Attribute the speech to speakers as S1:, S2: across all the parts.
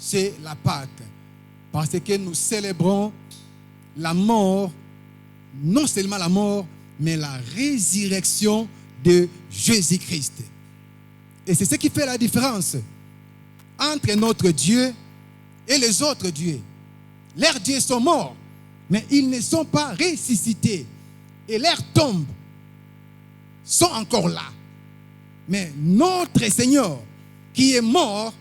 S1: c'est la Pâque. Parce que nous célébrons la mort, non seulement la mort, mais la résurrection de Jésus-Christ. Et c'est ce qui fait la différence entre notre Dieu et les autres dieux. Leurs dieux sont morts, mais ils ne sont pas ressuscités. Et leurs tombes sont encore là. Mais notre Seigneur, qui est mort,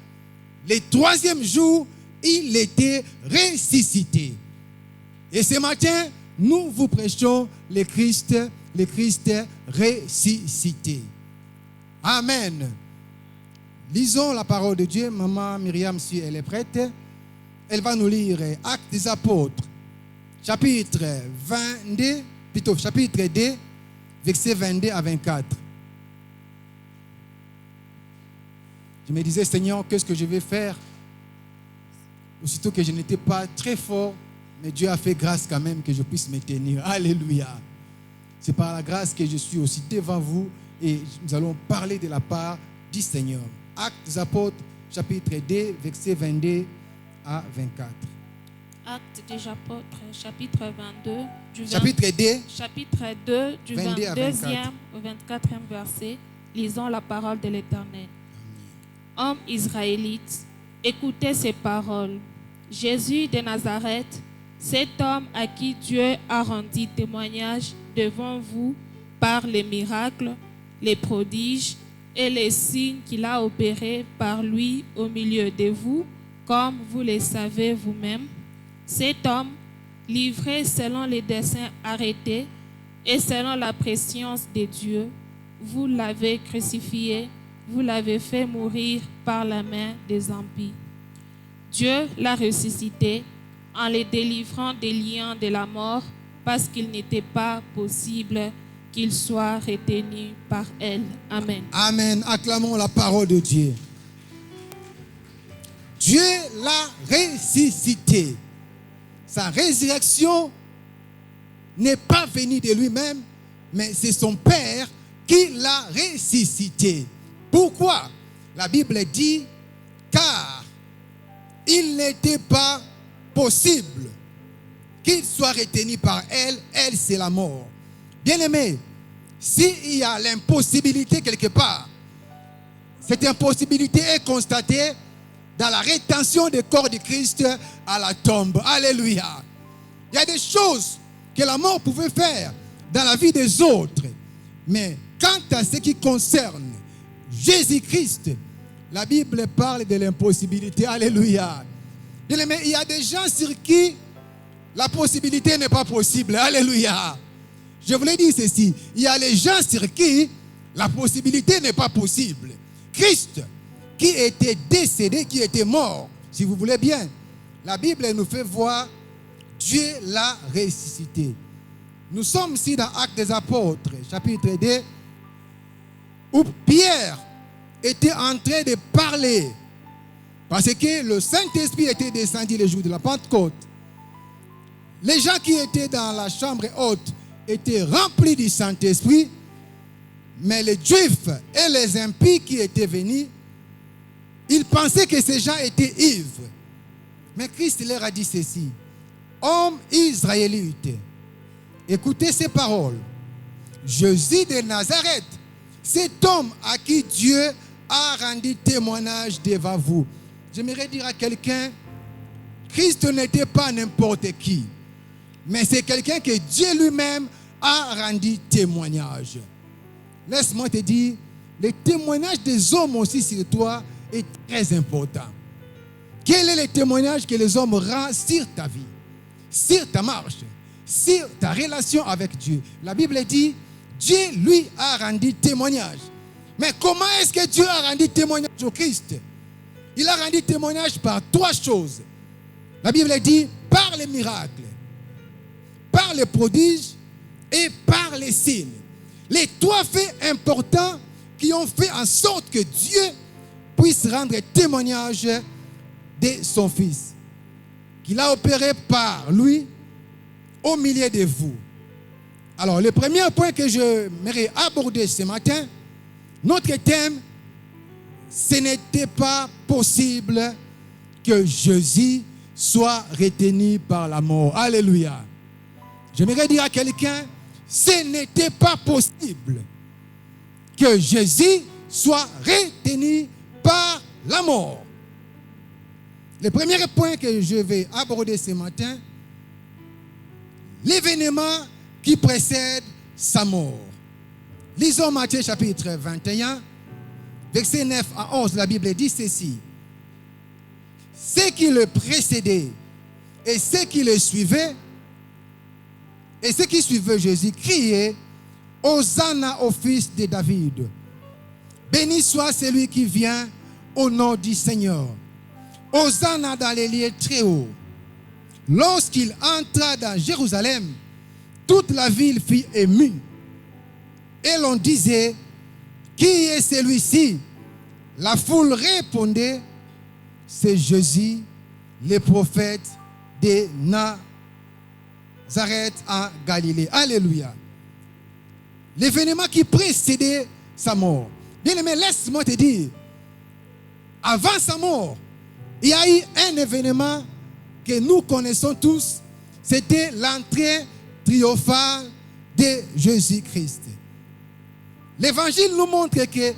S1: le troisième jour, il était ressuscité. Et ce matin, nous vous prêchons le Christ ressuscité. Amen. Lisons la parole de Dieu. Maman Myriam, si elle est prête, elle va nous lire Actes des Apôtres, chapitre 2, versets 22 à 24. Je me disais, Seigneur, qu'est-ce que je vais faire? Aussitôt que je n'étais pas très fort, mais Dieu a fait grâce quand même que je puisse me tenir. Alléluia. C'est par la grâce que je suis aussi devant vous et nous allons parler de la part du Seigneur. Actes des Apôtres, chapitre 2, versets 22 à 24.
S2: Actes des Apôtres, chapitre 22,
S1: chapitre 2,
S2: du 22e au 24e verset. Lisons la parole de l'Éternel. Hommes israélites, écoutez ces paroles. Jésus de Nazareth, cet homme à qui Dieu a rendu témoignage devant vous par les miracles, les prodiges et les signes qu'il a opérés par lui au milieu de vous, comme vous le savez vous-même. Cet homme, livré selon les desseins arrêtés et selon la prescience de Dieu, vous l'avez crucifié, vous l'avez fait mourir par la main des impies. Dieu l'a ressuscité en le délivrant des liens de la mort parce qu'il n'était pas possible qu'il soit retenu par elle. Amen.
S1: Amen. Acclamons la parole de Dieu. Dieu l'a ressuscité. Sa résurrection n'est pas venue de lui-même, mais c'est son Père qui l'a ressuscité. Pourquoi? La Bible dit, car il n'était pas possible qu'il soit retenu par elle. Elle, c'est la mort. Bien-aimé, s'il y a l'impossibilité quelque part, cette impossibilité est constatée dans la rétention du corps de Christ à la tombe. Alléluia. Il y a des choses que la mort pouvait faire dans la vie des autres. Mais quant à ce qui concerne Jésus-Christ, la Bible parle de l'impossibilité. Alléluia. Bien-aimé, il y a des gens sur qui la possibilité n'est pas possible. Alléluia. Je voulais dire ceci. Il y a les gens sur qui la possibilité n'est pas possible. Christ, qui était décédé, qui était mort, si vous voulez bien, la Bible nous fait voir Dieu l'a ressuscité. Nous sommes ici dans Actes des Apôtres, chapitre 2, où Pierre était en train de parler parce que le Saint-Esprit était descendu le jour de la Pentecôte. Les gens qui étaient dans la chambre haute étaient remplis du Saint-Esprit, mais les Juifs et les impies qui étaient venus, ils pensaient que ces gens étaient ivres. Mais Christ leur a dit ceci: hommes israélites, écoutez ces paroles. Jésus de Nazareth, cet homme à qui Dieu a rendu témoignage devant vous. J'aimerais dire à quelqu'un, Christ n'était pas n'importe qui, mais c'est quelqu'un que Dieu lui-même a rendu témoignage. Laisse-moi te dire, le témoignage des hommes aussi sur toi est très important. Quel est le témoignage que les hommes rendent sur ta vie, sur ta marche, sur ta relation avec Dieu? La Bible dit, Dieu lui a rendu témoignage. Mais comment est-ce que Dieu a rendu témoignage au Christ? Il a rendu témoignage par trois choses. La Bible dit, par les miracles, par les prodiges et par les signes. Les trois faits importants qui ont fait en sorte que Dieu puisse rendre témoignage de son Fils, qu'il a opéré par lui au milieu de vous. Alors, le premier point que je m'aimerais aborder ce matin, notre thème, ce n'était pas possible que Jésus soit retenu par la mort. Alléluia. J'aimerais dire à quelqu'un, ce n'était pas possible que Jésus soit retenu par la mort. Le premier point que je vais aborder ce matin, l'événement qui précède sa mort. Lisons Matthieu chapitre 21, versets 9 à 11. La Bible dit ceci. Ceux qui le précédaient et ceux qui le suivaient, et ceux qui suivaient Jésus criaient, Hosanna au fils de David. Béni soit celui qui vient au nom du Seigneur. Hosanna dans les lieux très hauts. Lorsqu'il entra dans Jérusalem, toute la ville fut émue. Et l'on disait, qui est celui-ci? La foule répondait, c'est Jésus, le prophète de Nazareth en Galilée. Alléluia. L'événement qui précédait sa mort. Bien-aimé, laisse-moi te dire, avant sa mort, il y a eu un événement que nous connaissons tous, c'était l'entrée triomphale de Jésus-Christ. L'évangile nous montre que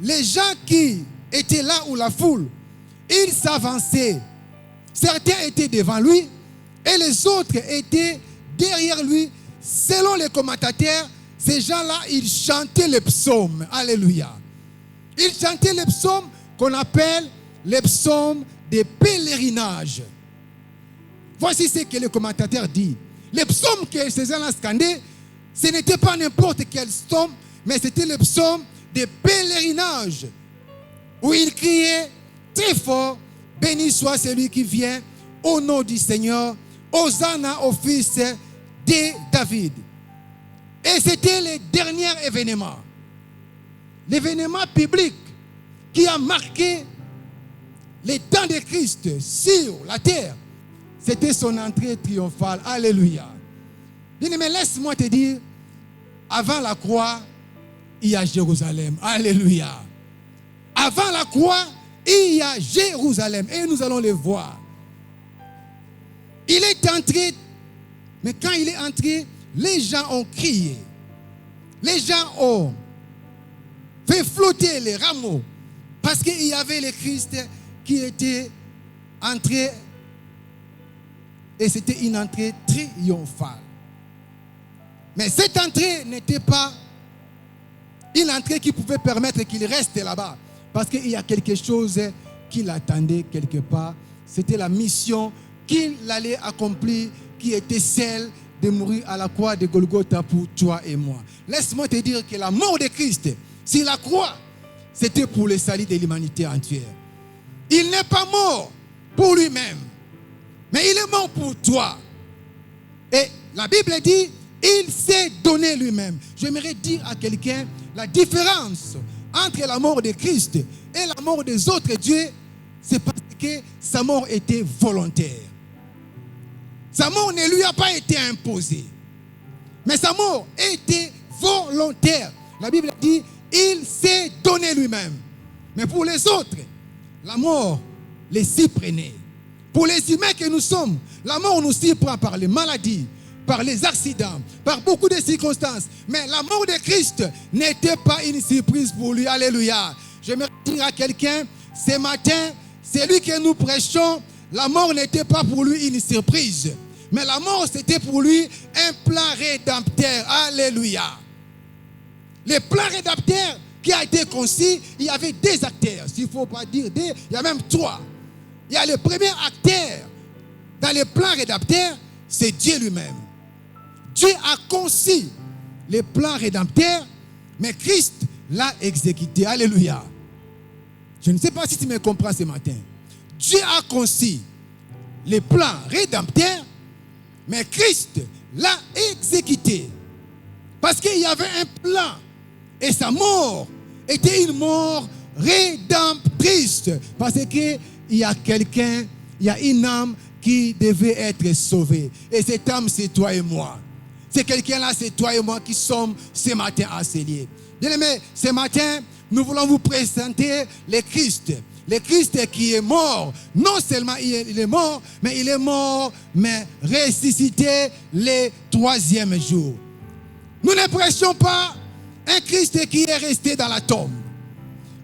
S1: les gens qui étaient là où la foule, ils s'avançaient. Certains étaient devant lui et les autres étaient derrière lui. Selon les commentateurs, ces gens-là, ils chantaient les psaumes. Alléluia. Ils chantaient les psaumes qu'on appelle les psaumes de pèlerinage. Voici ce que le commentateur dit. Les psaumes que ces gens-là scandaient, ce n'était pas n'importe quel psaume, mais c'était le psaume de pèlerinage, où ils criaient très fort, béni soit celui qui vient au nom du Seigneur, Hosanna au fils de David. Et c'était le dernier événement. L'événement public qui a marqué les temps de Christ sur la terre, c'était son entrée triomphale. Alléluia. Bien-aimé, laisse-moi te dire, avant la croix, il y a Jérusalem. Alléluia. Avant la croix, il y a Jérusalem. Et nous allons le voir. Il est entré, mais quand il est entré, les gens ont crié. Les gens ont fait flotter les rameaux. Parce qu'il y avait le Christ qui était entré. Et c'était une entrée triomphale. Mais cette entrée n'était pas une entrée qui pouvait permettre qu'il reste là-bas. Parce qu'il y a quelque chose qui l'attendait quelque part. C'était la mission qu'il allait accomplir, qui était celle de mourir à la croix de Golgotha pour toi et moi. Laisse-moi te dire que la mort de Christ, sur la croix, c'était pour le salut de l'humanité entière. Il n'est pas mort pour lui-même, mais il est mort pour toi. Et la Bible dit, il s'est donné lui-même. J'aimerais dire à quelqu'un la différence entre la mort de Christ et la mort des autres dieux, c'est parce que sa mort était volontaire. Sa mort ne lui a pas été imposée. Mais sa mort était volontaire. La Bible dit, il s'est donné lui-même. Mais pour les autres, la mort les s'y prenait. Pour les humains que nous sommes, la mort nous s'y prend par les maladies, par les accidents, par beaucoup de circonstances. Mais la mort de Christ n'était pas une surprise pour lui. Alléluia. J'aimerais dire à quelqu'un, ce matin, celui que nous prêchons, la mort n'était pas pour lui une surprise. Mais la mort, c'était pour lui un plan rédempteur. Alléluia. Le plan rédempteur qui a été conçu, il y avait des acteurs. S'il ne faut pas dire deux, il y a même trois. Il y a le premier acteur dans le plan rédempteur, c'est Dieu lui-même. Dieu a conçu le plan rédempteur, mais Christ l'a exécuté. Alléluia. Je ne sais pas si tu me comprends ce matin. Dieu a conçu le plan rédempteur, mais Christ l'a exécuté. Parce qu'il y avait un plan. Et sa mort était une mort rédemptrice. Parce qu'il y a quelqu'un, il y a une âme qui devait être sauvée. Et cette âme, c'est toi et moi. C'est quelqu'un-là, c'est toi et moi qui sommes ce matin assemblés. Bien-aimés, ce matin, nous voulons vous présenter le Christ. Le Christ qui est mort, non seulement il est mort, mais ressuscité le 3e jour. Nous ne prêchons pas un Christ qui est resté dans la tombe.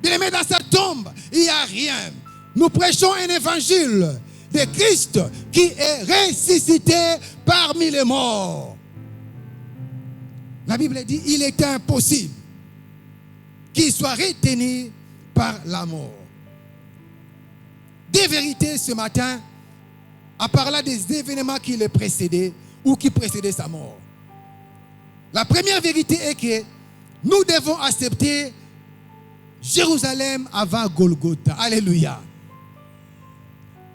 S1: Bien aimé, dans sa tombe, il n'y a rien. Nous prêchons un évangile de Christ qui est ressuscité parmi les morts. La Bible dit il était impossible qu'il soit retenu par la mort. Des vérités ce matin, en parlant des événements qui le précédaient ou qui précédaient sa mort. La première vérité est que nous devons accepter Jérusalem avant Golgotha. Alléluia.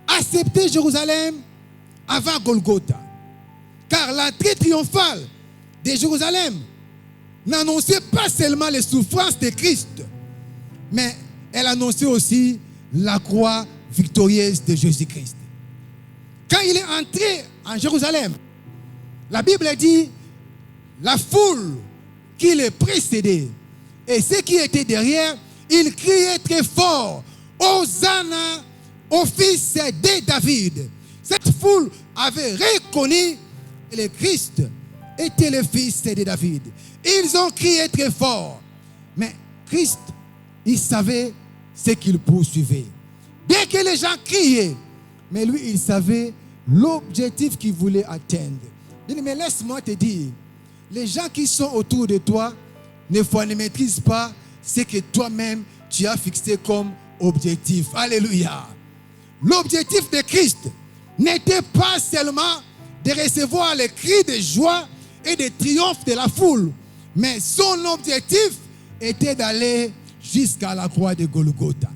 S1: Accepter Jérusalem avant Golgotha. Car l'entrée triomphale de Jérusalem n'annonçait pas seulement les souffrances de Christ, mais elle annonçait aussi la croix victorieuse de Jésus-Christ. Quand il est entré en Jérusalem, la Bible dit la foule qui le précédait et ceux qui étaient derrière, ils criaient très fort Hosanna au fils de David. Cette foule avait reconnu que le Christ était le fils de David. Ils ont crié très fort. Mais Christ, il savait ce qu'il poursuivait. Bien que les gens criaient, mais lui, il savait l'objectif qu'il voulait atteindre. Il dit, mais laisse-moi te dire, les gens qui sont autour de toi, ne maîtrisent pas ce que toi-même tu as fixé comme objectif. Alléluia. L'objectif de Christ n'était pas seulement de recevoir les cris de joie et de triomphe de la foule, mais son objectif était d'aller jusqu'à la croix de Golgotha.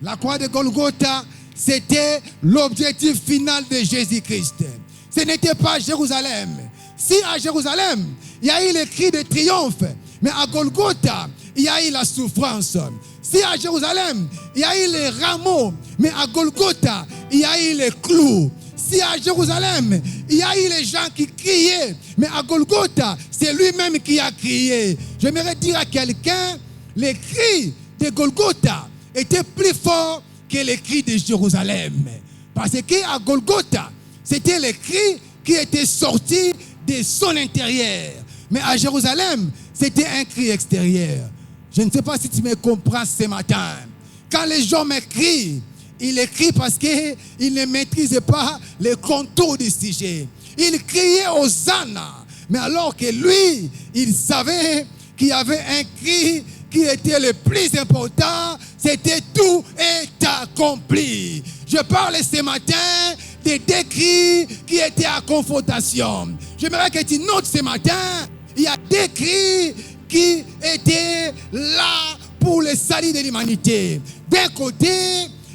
S1: La croix de Golgotha, c'était l'objectif final de Jésus-Christ. Ce n'était pas Jérusalem. Si à Jérusalem, il y a eu les cris de triomphe, mais à Golgotha, il y a eu la souffrance. Si à Jérusalem, il y a eu les rameaux, mais à Golgotha, il y a eu les clous. Si à Jérusalem, il y a eu les gens qui criaient, mais à Golgotha, c'est lui-même qui a crié. J'aimerais dire à quelqu'un, les cris de Golgotha étaient plus forts que les cris de Jérusalem. Parce qu'à Golgotha, c'était les cris qui étaient sortis de son intérieur. Mais à Jérusalem, c'était un cri extérieur. Je ne sais pas si tu me comprends ce matin. Quand les gens m'écrient, ils écrivent parce qu'ils ne maîtrisent pas les contours du sujet. Ils criaient Hosanna. Mais alors que lui, il savait qu'il y avait un cri qui était le plus important, c'était tout est accompli. Je parle ce matin des deux cris qui étaient à confrontation. J'aimerais que tu notes ce matin, il y a deux cris qui étaient là pour le salut de l'humanité. D'un côté,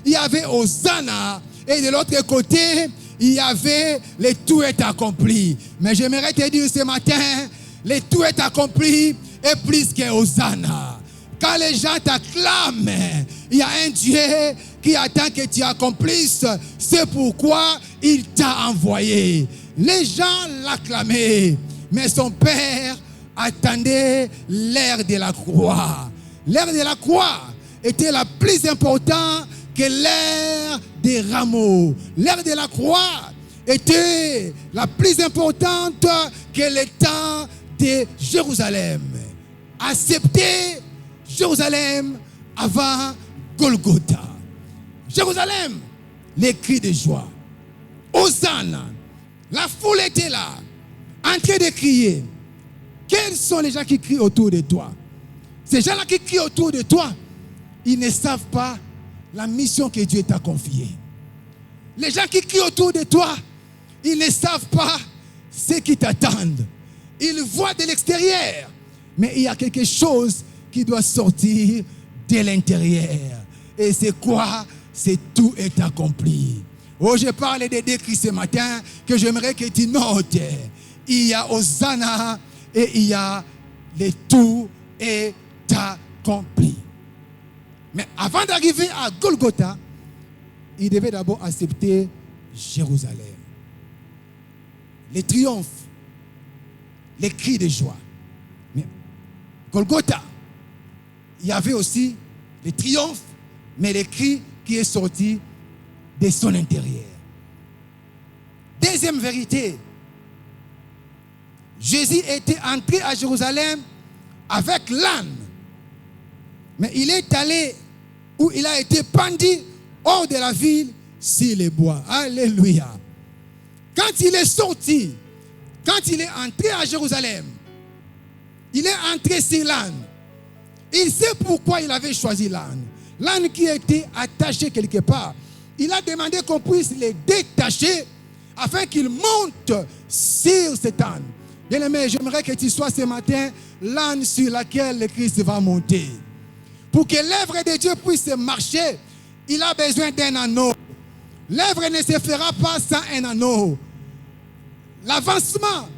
S1: il y avait Hosanna et de l'autre côté, il y avait le tout est accompli. Mais j'aimerais te dire ce matin, le tout est accompli est plus que Hosanna. Quand les gens t'acclament, il y a un Dieu qui attend que tu accomplisses. C'est pourquoi il t'a envoyé. Les gens l'acclamaient, mais son Père attendait l'heure de la croix. L'heure de la croix était la plus importante que l'heure des rameaux. L'heure de la croix était la plus importante que le temps de Jérusalem. Accepter Jérusalem avant Golgotha. Jérusalem, les cris de joie. Hosanna. La foule était là, en train de crier. Quels sont les gens qui crient autour de toi? Ces gens-là qui crient autour de toi, ils ne savent pas la mission que Dieu t'a confiée. Les gens qui crient autour de toi, ils ne savent pas ce qui t'attendent. Ils voient de l'extérieur, mais il y a quelque chose qui doit sortir de l'intérieur. Et c'est quoi? C'est tout est accompli. Oh, je parle des deux cris ce matin que j'aimerais que tu notes. Il y a Hosanna et il y a le tout est accompli. Mais avant d'arriver à Golgotha, il devait d'abord accepter Jérusalem. Les triomphes, les cris de joie. Mais Golgotha, il y avait aussi les triomphes, mais les cris qui est sorti de son intérieur. Deuxième vérité, Jésus était entré à Jérusalem avec l'âne, mais il est allé où il a été pendu hors de la ville sur les bois. Alléluia. Quand il est sorti, quand il est entré à Jérusalem, il est entré sur l'âne. Il sait pourquoi il avait choisi l'âne. L'âne qui était attaché quelque part. Il a demandé qu'on puisse le détacher afin qu'il monte sur cet âne. Bien-aimé, j'aimerais que tu sois ce matin l'âne sur lequel le Christ va monter. Pour que l'œuvre de Dieu puisse marcher, il a besoin d'un anneau. L'œuvre ne se fera pas sans un anneau. L'avancement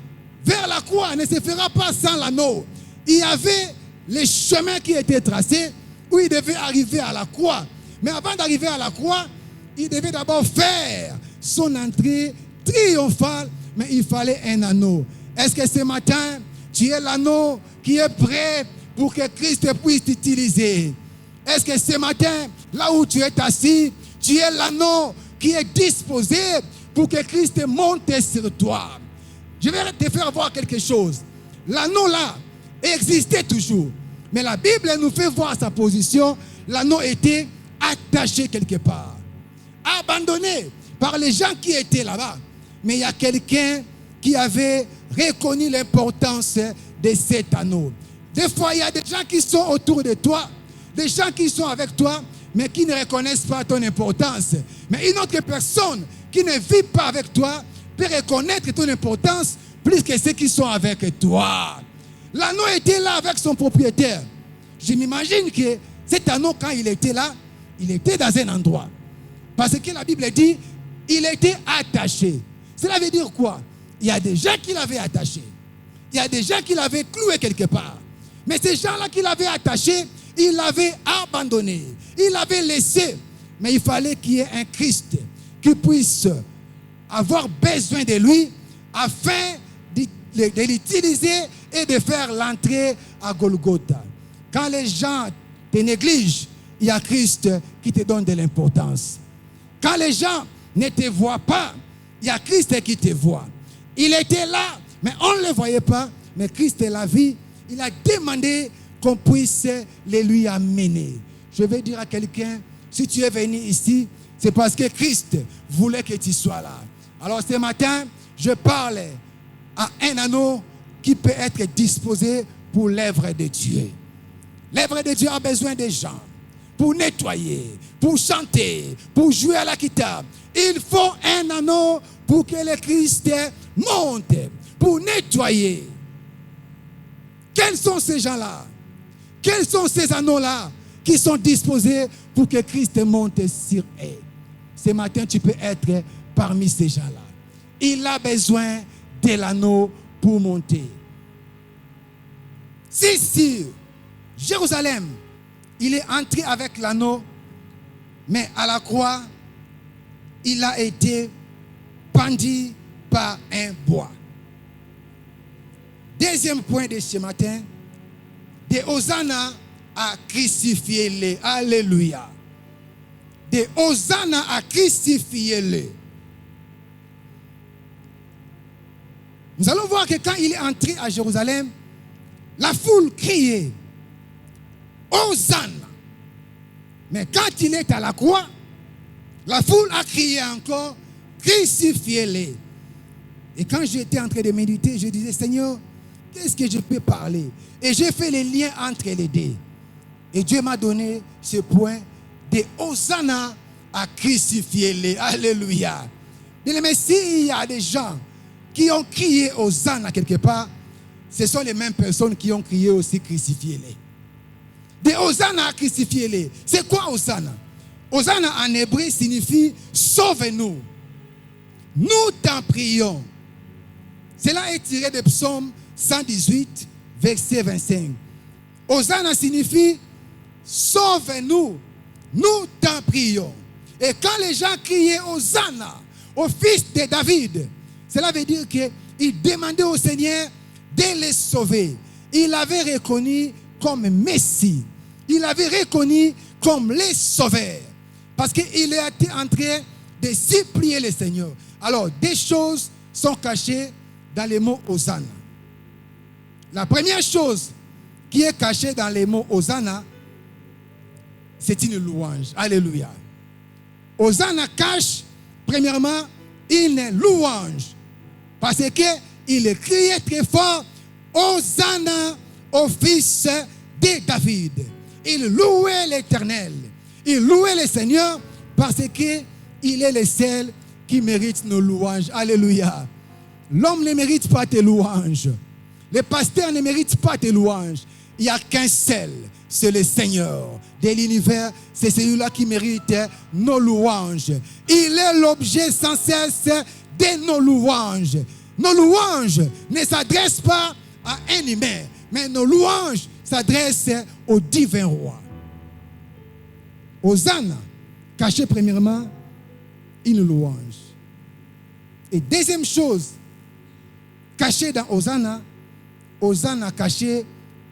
S1: vers la croix ne se fera pas sans l'anneau. Il y avait les chemins qui étaient tracés où il devait arriver à la croix. Mais avant d'arriver à la croix, il devait d'abord faire son entrée triomphale, mais il fallait un anneau. Est-ce que ce matin, tu es l'anneau qui est prêt pour que Christ puisse t'utiliser? Est-ce que ce matin, là où tu es assis, tu es l'anneau qui est disposé pour que Christ monte sur toi? Je vais te faire voir quelque chose. L'anneau là existait toujours. Mais la Bible nous fait voir sa position. L'anneau était attaché quelque part. Abandonné par les gens qui étaient là-bas. Mais il y a quelqu'un qui avait reconnu l'importance de cet anneau. Des fois, il y a des gens qui sont autour de toi, des gens qui sont avec toi, mais qui ne reconnaissent pas ton importance. Mais une autre personne qui ne vit pas avec toi peut reconnaître ton importance plus que ceux qui sont avec toi. L'anneau était là avec son propriétaire. Je m'imagine que cet anneau, quand il était là, il était dans un endroit. Parce que la Bible dit, il était attaché. Cela veut dire quoi? Il y a des gens qui l'avaient attaché. Il y a des gens qui l'avaient cloué quelque part. Mais ces gens-là qui l'avaient attaché, ils l'avaient abandonné. Ils l'avaient laissé. Mais il fallait qu'il y ait un Christ qui puisse avoir besoin de lui afin de l'utiliser et de faire l'entrée à Golgotha. Quand les gens te négligent, il y a Christ qui te donne de l'importance. Quand les gens ne te voient pas, il y a Christ qui te voit. Il était là, mais on ne le voyait pas. Mais Christ l'a vu. Il a demandé qu'on puisse les lui amener. Je vais dire à quelqu'un, si tu es venu ici, c'est parce que Christ voulait que tu sois là. Alors ce matin, je parle à un anneau qui peut être disposé pour l'œuvre de Dieu. L'œuvre de Dieu a besoin des gens pour nettoyer, pour chanter, pour jouer à la guitare. Il faut un anneau pour que le Christ monte, pour nettoyer. Quels sont ces gens-là? Quels sont ces anneaux-là qui sont disposés pour que Christ monte sur eux? Ce matin, tu peux être parmi ces gens-là. Il a besoin de l'anneau pour monter. Si sur Jérusalem, il est entré avec l'anneau, mais à la croix, il a été pendu par un bois. Deuxième point de ce matin, de Hosanna à crucifier-le. Alléluia. De Hosanna à crucifier-le. Nous allons voir que quand il est entré à Jérusalem, la foule criait Hosanna. Mais quand il est à la croix, la foule a crié encore crucifiez-le. Et quand j'étais en train de méditer, je disais Seigneur, qu'est-ce que je peux parler? Et j'ai fait les liens entre les deux. Et Dieu m'a donné ce point de Hosanna à crucifier-le. Alléluia. Mais s'il y a des gens qui ont crié Hosanna quelque part, ce sont les mêmes personnes qui ont crié aussi crucifiez-le. De Hosanna à crucifier-le. C'est quoi Hosanna? Hosanna en hébreu signifie sauve-nous. Nous t'en prions. Cela est tiré de Psaume 118, verset 25. Hosanna signifie sauve-nous. Nous t'en prions. Et quand les gens criaient Hosanna au fils de David, cela veut dire qu'ils demandaient au Seigneur de les sauver. Il l'avait reconnu comme Messie. Il l'avait reconnu comme les sauveurs. Parce qu'il était en train de supplier le Seigneur. Alors, des choses sont cachées dans les mots Hosanna. La première chose qui est cachée dans les mots Hosanna, c'est une louange. Alléluia. Hosanna cache, premièrement, une louange. Parce qu'il criait très fort, Hosanna au fils de David. Il louait l'Éternel. Il louait le Seigneur parce qu'il est le seul qui mérite nos louanges. Alléluia. L'homme ne mérite pas tes louanges. Le pasteur ne mérite pas tes louanges. Il n'y a qu'un seul, c'est le Seigneur de l'univers. C'est celui-là qui mérite nos louanges. Il est l'objet sans cesse de nos louanges. Nos louanges ne s'adressent pas à un humain, mais nos louanges s'adressent au divin roi. Hosanna cachait premièrement une louange. Et deuxième chose, cachée dans Hosanna, Hosanna cachait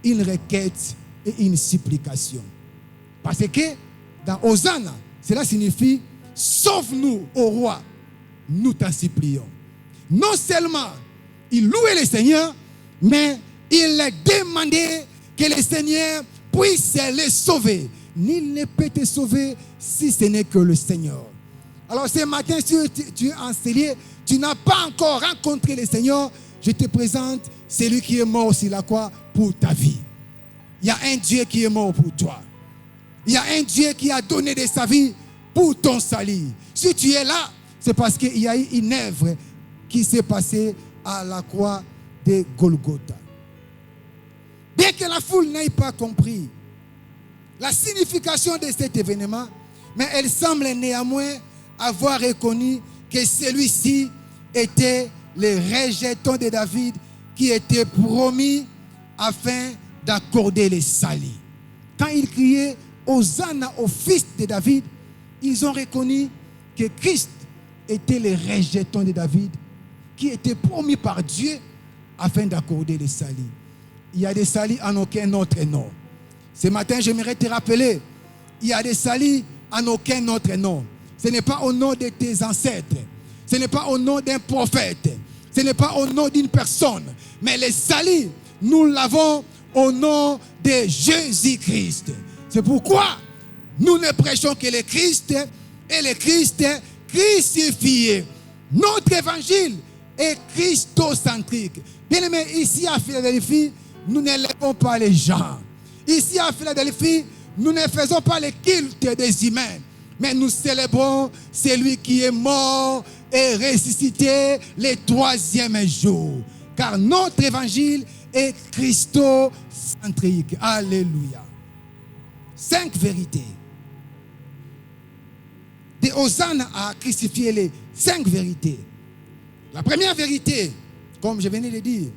S1: une requête et une supplication. Parce que dans Hosanna, cela signifie sauve-nous, ô roi, nous t'en supplions. Non seulement il louait le Seigneur, mais il demandait que le Seigneur puisse le sauver. Nul ne peut te sauver si ce n'est que le Seigneur. Alors ce matin, si tu es enseigné, tu n'as pas encore rencontré le Seigneur, je te présente celui qui est mort sur la croix pour ta vie. Il y a un Dieu qui est mort pour toi. Il y a un Dieu qui a donné de sa vie pour ton salut. Si tu es là, c'est parce qu'il y a eu une œuvre qui s'est passée à la croix de Golgotha. Bien que la foule n'ait pas compris la signification de cet événement, mais elle semble néanmoins avoir reconnu que celui-ci était le rejeton de David qui était promis afin d'accorder le salut. Quand ils criaient Hosanna au fils de David, ils ont reconnu que Christ était le rejeton de David qui était promis par Dieu afin d'accorder le salut. Il y a des saluts en aucun autre nom. Ce matin, j'aimerais te rappeler, il y a des saluts en aucun autre nom. Ce n'est pas au nom de tes ancêtres. Ce n'est pas au nom d'un prophète. Ce n'est pas au nom d'une personne. Mais le salut, nous l'avons au nom de Jésus-Christ. C'est pourquoi nous ne prêchons que le Christ et le Christ crucifié. Notre évangile est christocentrique. Bien aimé, ici à Philadelphie, nous n'élevons pas les gens. Ici à Philadelphie, nous ne faisons pas le culte des humains, mais nous célébrons celui qui est mort et ressuscité le troisième jour. Car notre évangile est christocentrique. Alléluia. 5 vérités. De Hosanna a crucifié les 5 vérités. La première vérité, comme je venais de dire,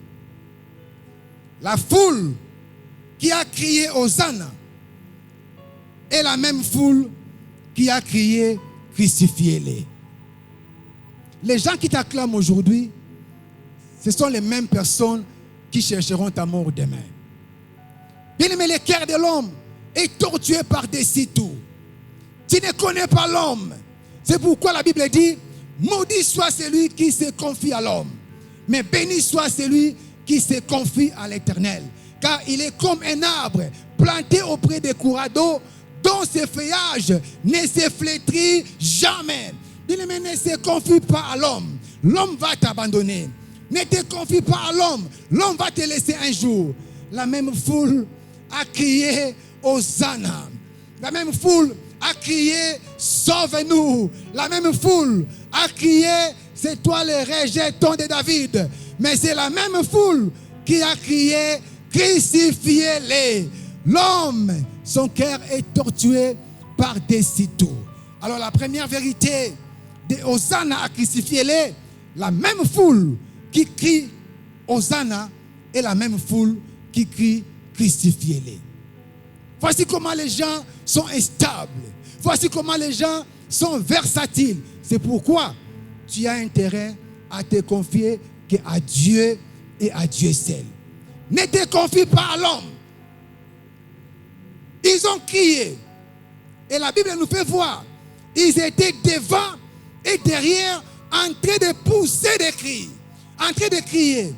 S1: la foule qui a crié Hosanna est la même foule qui a crié crucifiez-les. Les gens qui t'acclament aujourd'hui, ce sont les mêmes personnes qui chercheront ta mort demain. Bien aimé, le cœur de l'homme est tortué par-dessus tout. Tu ne connais pas l'homme. C'est pourquoi la Bible dit, maudit soit celui qui se confie à l'homme, mais béni soit celui qui se confie à l'Éternel. Car il est comme un arbre planté auprès des courants d'eau, dont ses feuillages ne se flétrit jamais. Bien-aimé, ne se confie pas à l'homme. L'homme va t'abandonner. Ne te confie pas à l'homme. L'homme va te laisser un jour. La même foule a crié Hosanna. La même foule a crié sauve-nous. La même foule a crié c'est toi le rejeton de David. Mais c'est la même foule qui a crié crucifiez-les. L'homme, son cœur est torturé par-dessus tout. Alors la première vérité de Hosanna a crucifié-les, la même foule qui crie Hosanna est la même foule qui crie crucifiez-les. Voici comment les gens sont instables. Voici comment les gens sont versatiles. C'est pourquoi tu as intérêt à te confier qu'à Dieu et à Dieu seul. Ne te confie pas à l'homme. Ils ont crié. Et la Bible nous fait voir Ils étaient devant et derrière en train de pousser des cris, en train de crier.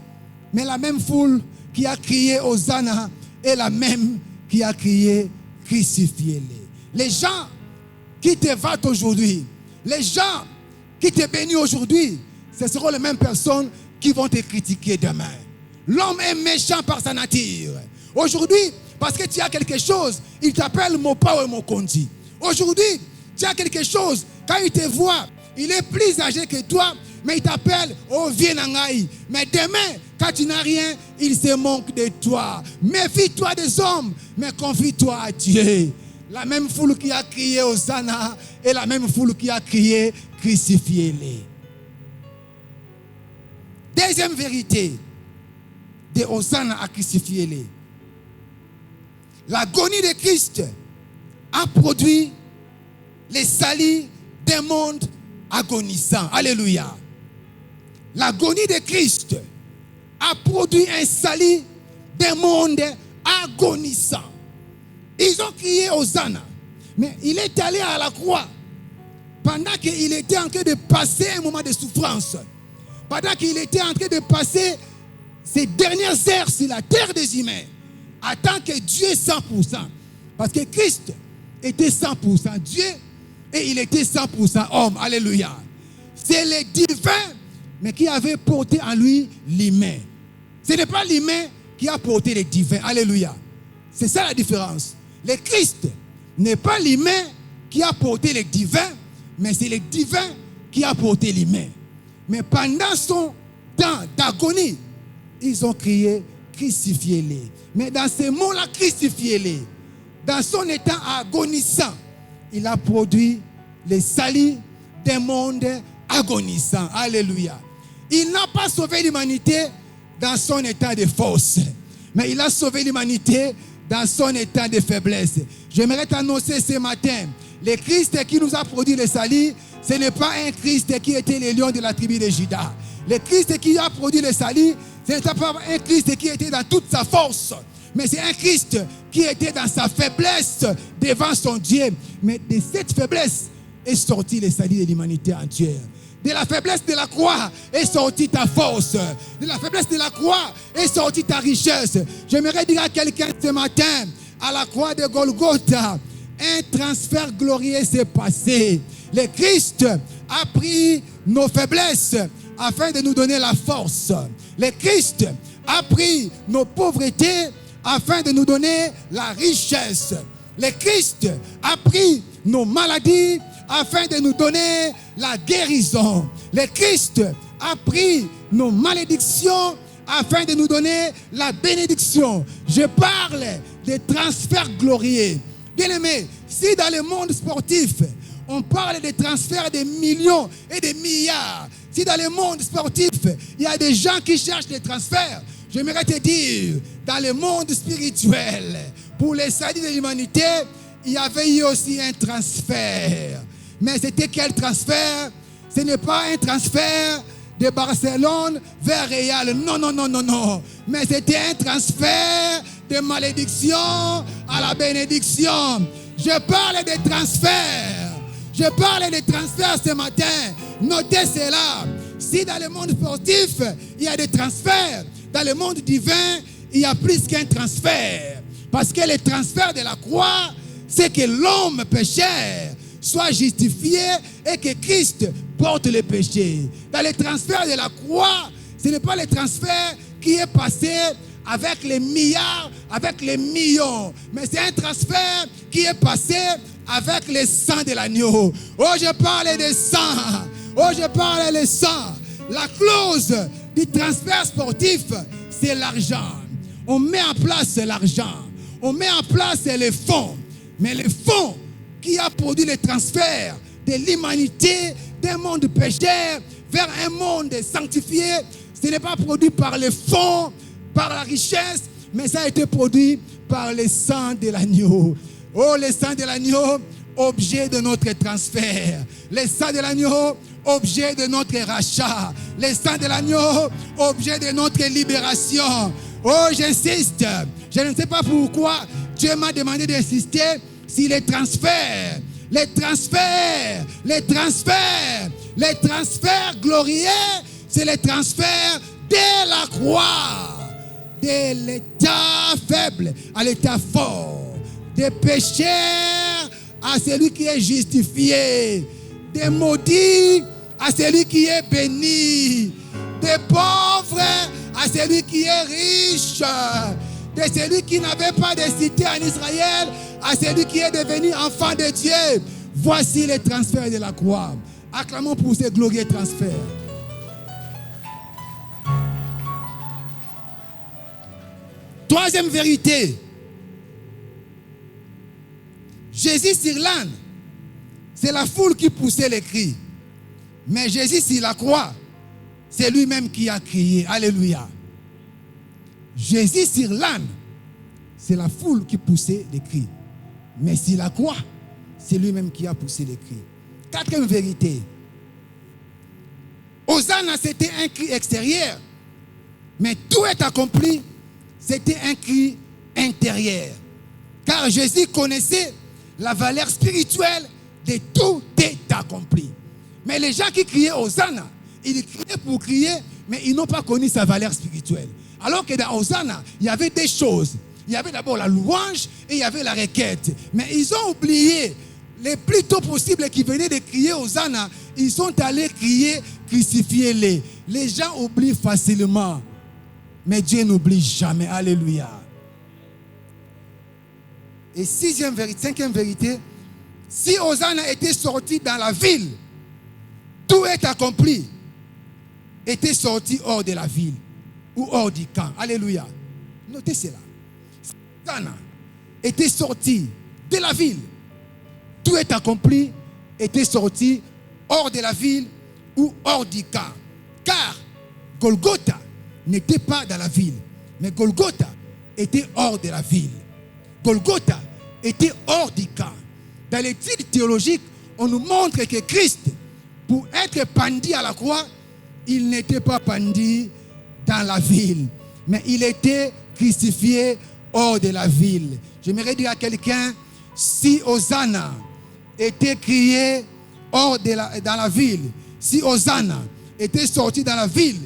S1: Mais la même foule qui a crié Hosanna est la même qui a crié crucifiez-les. Les gens qui te vantent aujourd'hui, les gens qui te bénissent aujourd'hui, ce seront les mêmes personnes qui vont te critiquer demain. L'homme est méchant par sa nature. Aujourd'hui, parce que tu as quelque chose, il t'appelle Mopa ou Mokondi. Aujourd'hui, tu as quelque chose, quand il te voit, il est plus âgé que toi, mais il t'appelle Oh Vienangaï. Mais demain, quand tu n'as rien, il se moque de toi. Méfie-toi des hommes, mais confie-toi à Dieu. La même foule qui a crié Hosanna et la même foule qui a crié crucifiez-les. Deuxième vérité de Hosanna à crucifiez-les. L'agonie de Christ a produit les salis des mondes agonisants. Alléluia. L'agonie de Christ a produit un salut des mondes agonisants. Ils ont crié Hosanna. Mais il est allé à la croix pendant qu'il était en train de passer un moment de souffrance. Pendant qu'il était en train de passer ses dernières heures sur la terre des humains. En tant que Dieu 100%. Parce que Christ était 100% Dieu et il était 100% homme. Alléluia. C'est le divin, mais qui avait porté en lui l'humain. Ce n'est pas l'humain qui a porté le divin. Alléluia. C'est ça la différence. Le Christ n'est pas l'humain qui a porté le divin, mais c'est le divin qui a porté l'humain. Mais pendant son temps d'agonie, ils ont crié crucifiez-les. Mais dans ces mots-là, crucifiez-les, dans son état agonisant, il a produit le salut des mondes agonisants. Alléluia. Il n'a pas sauvé l'humanité dans son état de force, mais il a sauvé l'humanité dans son état de faiblesse. J'aimerais t'annoncer ce matin, le Christ qui nous a produit le salut, ce n'est pas un Christ qui était le lion de la tribu de Juda. Le Christ qui a produit le salut, ce n'est pas un Christ qui était dans toute sa force, mais c'est un Christ qui était dans sa faiblesse devant son Dieu. Mais de cette faiblesse est sorti le salut de l'humanité entière. De la faiblesse de la croix est sortie ta force. De la faiblesse de la croix est sortie ta richesse. J'aimerais dire à quelqu'un ce matin, à la croix de Golgotha, un transfert glorieux s'est passé. Le Christ a pris nos faiblesses afin de nous donner la force. Le Christ a pris nos pauvretés afin de nous donner la richesse. Le Christ a pris nos maladies afin de nous donner la guérison. Le Christ a pris nos malédictions afin de nous donner la bénédiction. Je parle de transferts glorieux. Bien-aimés, si dans le monde sportif, on parle de transferts de millions et de milliards, si dans le monde sportif, il y a des gens qui cherchent des transferts, j'aimerais te dire, dans le monde spirituel, pour les salut de l'humanité, il y avait eu aussi un transfert. Mais c'était quel transfert? Ce n'est pas un transfert de Barcelone vers Real. Non, non, non, non, non. Mais c'était un transfert de malédiction à la bénédiction. Je parle de transfert. Je parle de transfert ce matin. Notez cela. Si dans le monde sportif, il y a des transferts, dans le monde divin, il y a plus qu'un transfert. Parce que le transfert de la croix, c'est que l'homme pécheur soit justifié et que Christ porte le péché. Dans le transfert de la croix, ce n'est pas le transfert qui est passé avec les milliards, avec les millions, mais c'est un transfert qui est passé avec le sang de l'agneau. Oh, je parle de sang. Oh, je parle de sang. La clause du transfert sportif, c'est l'argent. On met en place l'argent. On met en place les fonds. Mais les fonds qui a produit le transfert de l'humanité d'un monde pécheur vers un monde sanctifié, ce n'est pas produit par les fonds, par la richesse, mais ça a été produit par le sang de l'agneau. Oh, le sang de l'agneau, objet de notre transfert. Le sang de l'agneau, objet de notre rachat. Le sang de l'agneau, objet de notre libération. Oh, j'insiste. Je ne sais pas pourquoi Dieu m'a demandé d'insister sur les transferts. les transferts glorieux, c'est les transferts de la croix, de l'état faible à l'état fort, des pécheurs à celui qui est justifié, des maudits à celui qui est béni, des pauvres à celui qui est riche, de celui qui n'avait pas de cité en Israël à celui qui est devenu enfant de Dieu. Voici les transferts de la croix. Acclamons pour ces glorieux transferts. Troisième vérité. Jésus sur l'âne, c'est la foule qui poussait les cris. Mais Jésus sur la croix, c'est lui-même qui a crié. Alléluia. Jésus sur l'âne, c'est la foule qui poussait les cris. Mais sur la croix, c'est lui-même qui a poussé les cris. Quatrième vérité. Hosanna, c'était un cri extérieur. Mais tout est accompli, c'était un cri intérieur. Car Jésus connaissait la valeur spirituelle de tout est accompli. Mais les gens qui criaient Hosanna, ils criaient pour crier, mais ils n'ont pas connu sa valeur spirituelle. Alors que dans Hosanna, il y avait des choses. Il y avait d'abord la louange et il y avait la requête. Mais ils ont oublié, les plus tôt possible qui venaient de crier Hosanna, ils sont allés crier crucifiez-les. Les gens oublient facilement. Mais Dieu n'oublie jamais. Alléluia. Et cinquième vérité, si Hosanna était sorti dans la ville, tout est accompli, était sorti hors de la ville ou hors du camp. Alléluia. Notez cela. Si Hosanna était sorti de la ville, tout est accompli, était sorti hors de la ville ou hors du camp. Car Golgotha n'était pas dans la ville, mais Golgotha était hors de la ville. Golgotha était hors du camp. Dans l'étude théologique, on nous montre que Christ, pour être pendu à la croix, il n'était pas pendu dans la ville, mais il était crucifié hors de la ville. J'aimerais dire à quelqu'un, si Hosanna était crié dans la ville, si Hosanna était sorti dans la ville,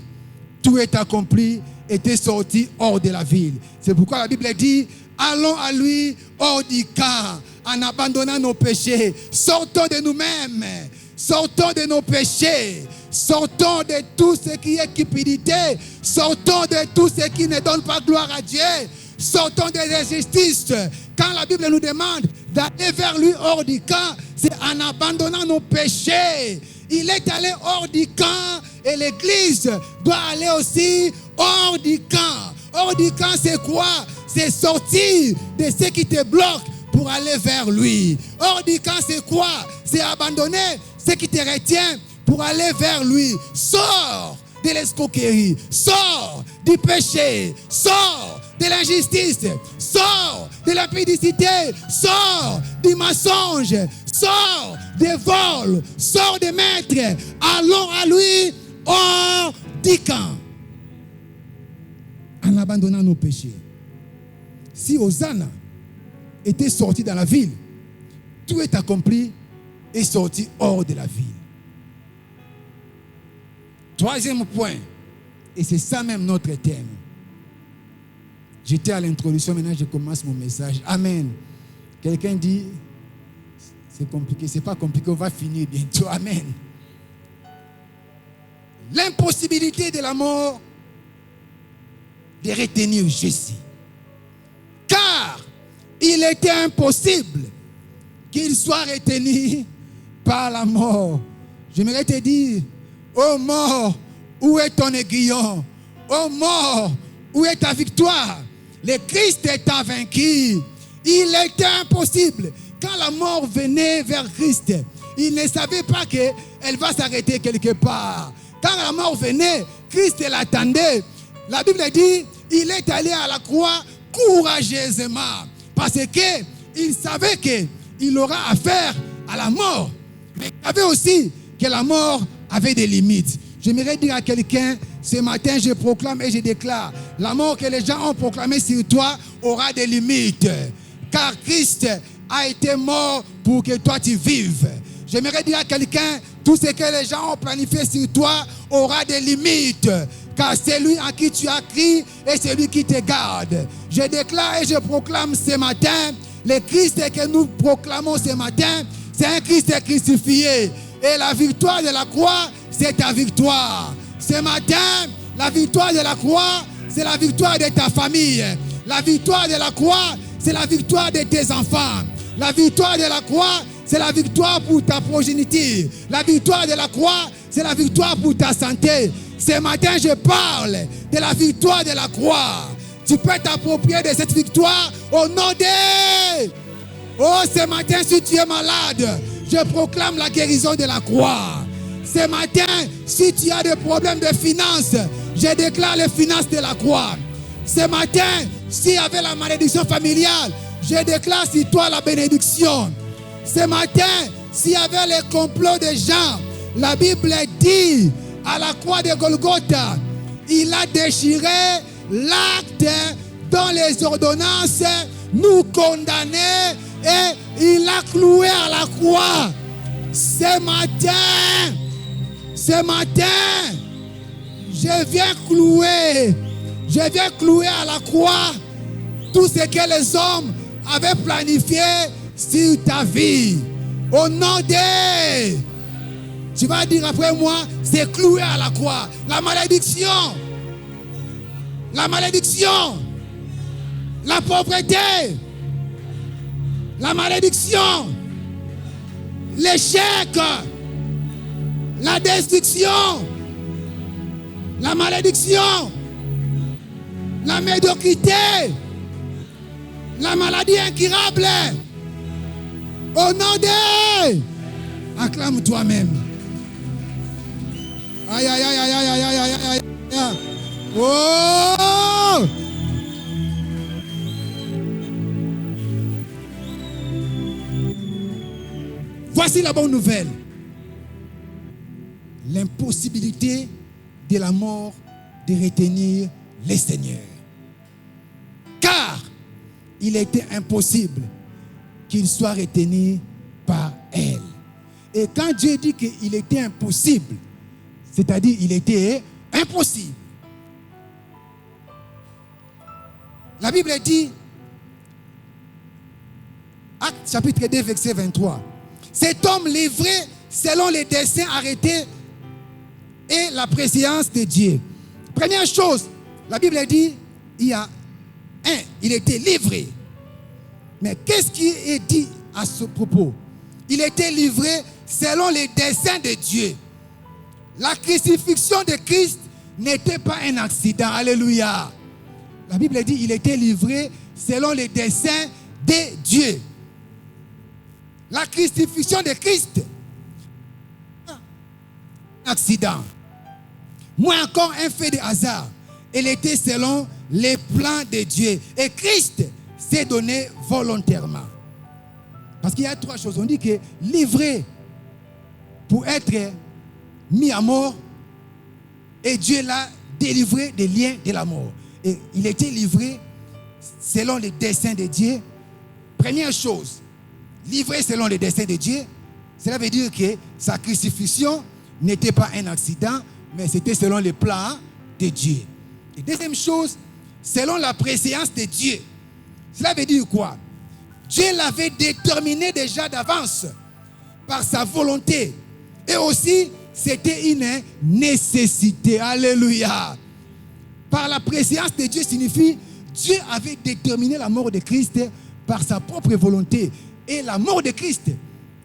S1: tout est accompli, était sorti hors de la ville. C'est pourquoi la Bible dit, allons à lui hors du camp, en abandonnant nos péchés. Sortons de nous-mêmes, sortons de nos péchés, sortons de tout ce qui est cupidité, sortons de tout ce qui ne donne pas gloire à Dieu, sortons de l'injustice. Quand la Bible nous demande d'aller vers lui hors du camp, c'est en abandonnant nos péchés. Il est allé hors du camp et l'Église doit aller aussi hors du camp. Hors du camp, c'est quoi? C'est sortir de ce qui te bloque pour aller vers lui. Hors du camp, c'est quoi? C'est abandonner ce qui te retient pour aller vers lui. Sors de l'escroquerie, sors du péché, sors de l'injustice, sors de l'impudicité, sors du mensonge, sors des vols, sors des maîtres. Allons à lui hors du camp. En abandonnant nos péchés. Si Hosanna était sorti dans la ville, tout est accompli et sorti hors de la ville. Troisième point, et c'est ça même notre thème. J'étais à l'introduction, maintenant je commence mon message. Amen. Quelqu'un dit, c'est compliqué, c'est pas compliqué, on va finir bientôt. Amen. L'impossibilité de la mort de retenir Jésus. Car il était impossible qu'il soit retenu par la mort. J'aimerais te dire, ô mort, où est ton aiguillon? Ô mort, où est ta victoire? Le Christ est vaincu. Il était impossible. Quand la mort venait vers Christ, il ne savait pas qu'elle va s'arrêter quelque part. Quand la mort venait, Christ l'attendait. La Bible dit, il est allé à la croix courageusement. Parce qu'il savait qu'il aura affaire à la mort. Mais il savait aussi que la mort avait des limites. J'aimerais dire à quelqu'un, ce matin je proclame et je déclare, la mort que les gens ont proclamée sur toi aura des limites. Car Christ a été mort pour que toi tu vives. J'aimerais dire à quelqu'un, tout ce que les gens ont planifié sur toi aura des limites. Car c'est lui en qui tu as crié et c'est lui qui te garde. Je déclare et je proclame ce matin, le Christ que nous proclamons ce matin, c'est un Christ crucifié. Et la victoire de la croix, c'est ta victoire. Ce matin, la victoire de la croix, c'est la victoire de ta famille. La victoire de la croix, c'est la victoire de tes enfants. La victoire de la croix, c'est la victoire pour ta progéniture. La victoire de la croix, c'est la victoire pour ta santé. Ce matin, je parle de la victoire de la croix. Tu peux t'approprier de cette victoire au nom de... Oh, ce matin, si tu es malade, je proclame la guérison de la croix. Ce matin, si tu as des problèmes de finances, je déclare les finances de la croix. Ce matin, s'il y avait la malédiction familiale, je déclare sur toi la bénédiction. Ce matin, s'il y avait les complots des gens, la Bible dit à la croix de Golgotha, il a déchiré l'acte dont les ordonnances nous condamnaient et il a cloué à la croix. Ce matin, je viens clouer à la croix tout ce que les hommes avaient planifié sur ta vie. Au nom de... Tu vas dire après moi, c'est cloué à la croix. La malédiction, la pauvreté, la malédiction, l'échec, la destruction, la malédiction, la médiocrité, la maladie incurable. Au nom de... Acclame toi-même. Aïe, aïe, aïe, aïe, aïe, aïe, aïe, aïe, aïe. Oh! Voici la bonne nouvelle. L'impossibilité de la mort de retenir le Seigneur. Car il était impossible qu'il soit retenu par elle. Et quand Dieu dit qu'il était impossible, c'est-à-dire il était impossible. La Bible dit, Actes chapitre 2, verset 23, cet homme livré selon les desseins arrêtés et la préscience de Dieu. Première chose, la Bible dit, il était livré. Mais qu'est-ce qui est dit à ce propos? Il était livré selon les desseins de Dieu. La crucifixion de Christ n'était pas un accident. Alléluia. La Bible dit qu'il était livré selon les desseins de Dieu. La crucifixion de Christ, un accident. Moins encore un fait de hasard. Elle était selon les plans de Dieu. Et Christ s'est donné volontairement. Parce qu'il y a trois choses. On dit que livré pour être mis à mort, et Dieu l'a délivré des liens de la mort. Et il était livré selon les desseins de Dieu. Première chose, livré selon les desseins de Dieu, cela veut dire que sa crucifixion n'était pas un accident, mais c'était selon les plans de Dieu. Et deuxième chose, selon la préséance de Dieu. Cela veut dire quoi? Dieu l'avait déterminé déjà d'avance par sa volonté. Et aussi, c'était une nécessité. Alléluia. Par la préséance de Dieu signifie Dieu avait déterminé la mort de Christ par sa propre volonté. Et la mort de Christ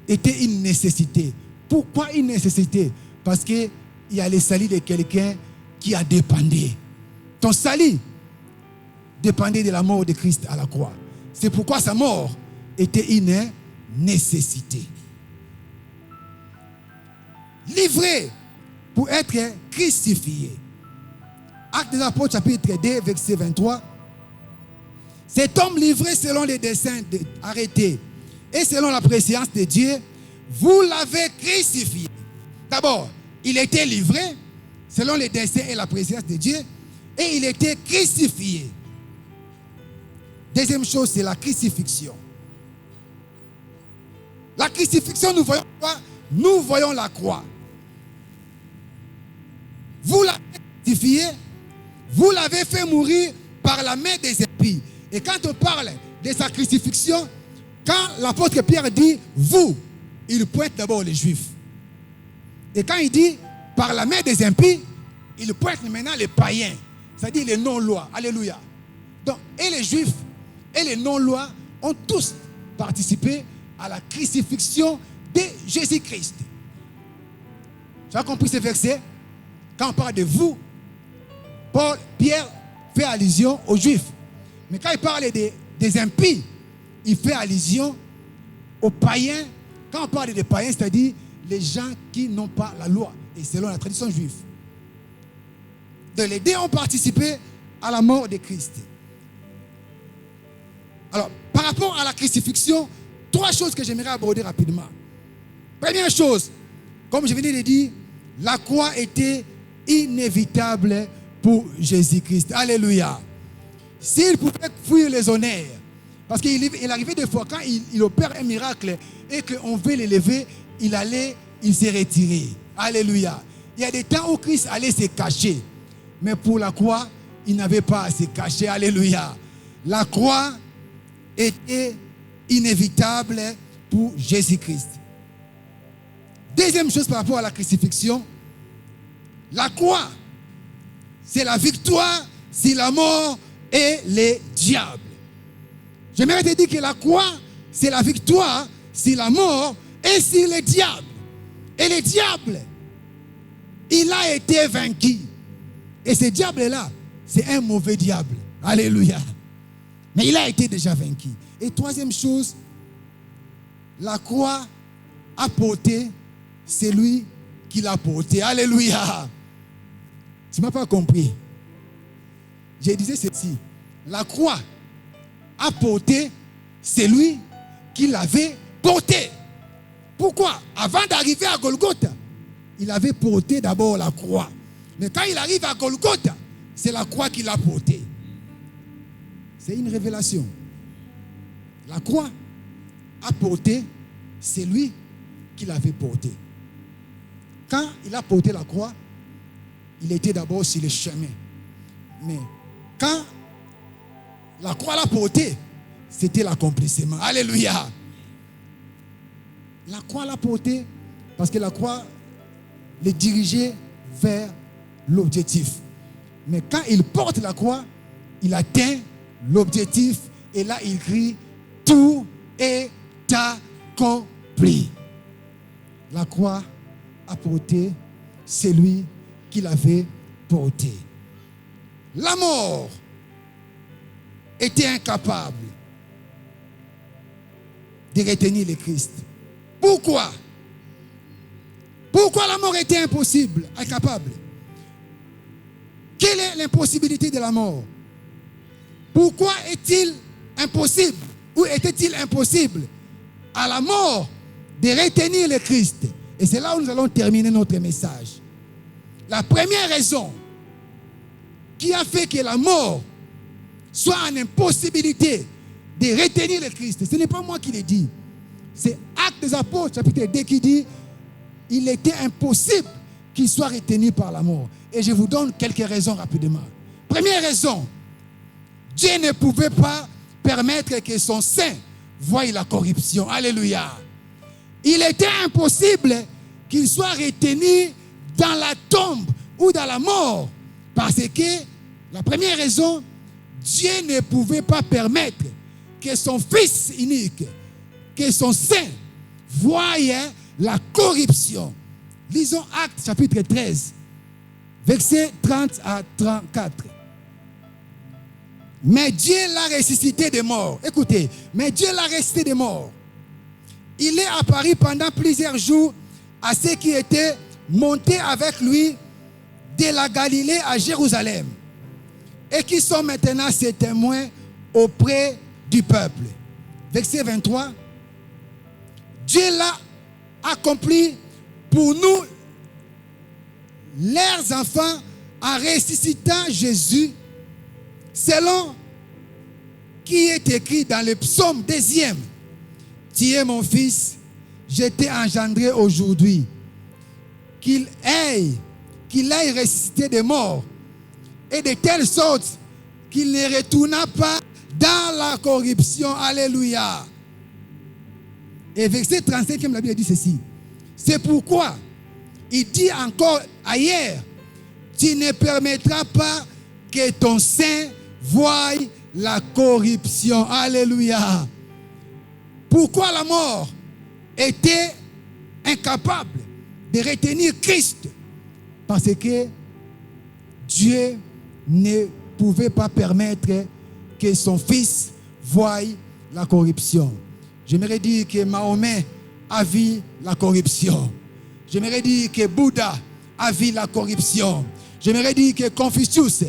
S1: était une nécessité. Pourquoi une nécessité? Parce qu'il y a le salut de quelqu'un qui a dépendé. Ton salut dépendait de la mort de Christ à la croix. C'est pourquoi sa mort était une nécessité. Livré pour être crucifié. Actes des Apôtres, chapitre 2, verset 23. Cet homme livré selon les desseins arrêtés et selon la préscience de Dieu, vous l'avez crucifié. D'abord, il était livré selon les desseins et la préscience de Dieu et il était crucifié. Deuxième chose, c'est la crucifixion. La crucifixion, nous voyons quoi? Nous voyons la croix. Vous l'avez crucifié, vous l'avez fait mourir par la main des impies. Et quand on parle de sa crucifixion, quand l'apôtre Pierre dit « vous », il pointe d'abord les Juifs. Et quand il dit « par la main des impies », il pointe maintenant les païens, c'est-à-dire les non-lois. Alléluia. Donc, et les Juifs et les non-lois ont tous participé à la crucifixion de Jésus-Christ. Tu as compris ce verset? Quand on parle de vous, Pierre fait allusion aux Juifs. Mais quand il parle des impies, il fait allusion aux païens. Quand on parle des païens, c'est-à-dire les gens qui n'ont pas la loi, et selon la tradition juive. Donc les deux ont participé à la mort de Christ. Alors, par rapport à la crucifixion, 3 choses que j'aimerais aborder rapidement. Première chose, comme je venais de dire, la croix était inévitable pour Jésus-Christ. Alléluia. S'il pouvait fuir les honneurs, parce qu'il arrivait des fois quand il opère un miracle et qu'on veut l'élever, il s'est retiré. Alléluia. Il y a des temps où Christ allait se cacher. Mais pour la croix, il n'avait pas à se cacher. Alléluia. La croix était inévitable pour Jésus-Christ. Deuxième chose par rapport à la crucifixion, la croix, c'est la victoire sur la mort et les diables. J'aimerais te dire que la croix, c'est la victoire sur la mort et sur les diables. Et les diables, il a été vaincu. Et ce diable-là, c'est un mauvais diable. Alléluia. Mais il a été déjà vaincu. Et troisième chose, la croix a porté celui qui l'a porté. Alléluia. Tu ne m'as pas compris. Je disais ceci. La croix a porté celui qui l'avait porté. Pourquoi? Avant d'arriver à Golgotha, il avait porté d'abord la croix. Mais quand il arrive à Golgotha, c'est la croix qu'il a portée. C'est une révélation. La croix a porté celui qui l'avait porté. Quand il a porté la croix, il était d'abord sur le chemin. Mais quand la croix l'a porté, c'était l'accomplissement. Alléluia. La croix l'a porté parce que la croix les dirigeait vers l'objectif. Mais quand il porte la croix, il atteint l'objectif et là il crie « Tout est accompli ». La croix a porté celui qui l'avait porté. La mort était incapable de retenir le Christ. Pourquoi? Pourquoi la mort était impossible, incapable? Quelle est l'impossibilité de la mort? Pourquoi est-il impossible ou était-il impossible à la mort de retenir le Christ? Et c'est là où nous allons terminer notre message. La première raison qui a fait que la mort soit en impossibilité de retenir le Christ, ce n'est pas moi qui l'ai dit. C'est Actes des Apôtres, chapitre 2, qui dit il était impossible qu'il soit retenu par la mort. Et je vous donne quelques raisons rapidement. Première raison, Dieu ne pouvait pas permettre que son sein voie la corruption. Alléluia. Il était impossible qu'il soit retenu dans la tombe ou dans la mort. Parce que, la première raison, Dieu ne pouvait pas permettre que son Fils unique, que son sein, voie la corruption. Lisons Actes chapitre 13, versets 30 à 34. Mais Dieu l'a ressuscité des morts. Écoutez, mais Dieu l'a ressuscité des morts. Il est apparu pendant plusieurs jours à ceux qui étaient montés avec lui de la Galilée à Jérusalem et qui sont maintenant ses témoins auprès du peuple. Verset 23. Dieu l'a accompli pour nous, leurs enfants, en ressuscitant Jésus, selon qui est écrit dans le psaume 2e. Tu es mon fils, j'étais engendré aujourd'hui, qu'il aille ressuscité des morts, et de telle sorte qu'il ne retourna pas dans la corruption. Alléluia. Et verset 35, la Bible dit ceci. C'est pourquoi il dit encore ailleurs, tu ne permettras pas que ton sein voie la corruption. Alléluia. Pourquoi la mort était incapable de retenir Christ? Parce que Dieu ne pouvait pas permettre que son fils voie la corruption. J'aimerais dire que Mahomet a vu la corruption. J'aimerais dire que Bouddha a vu la corruption. J'aimerais dire que Confucius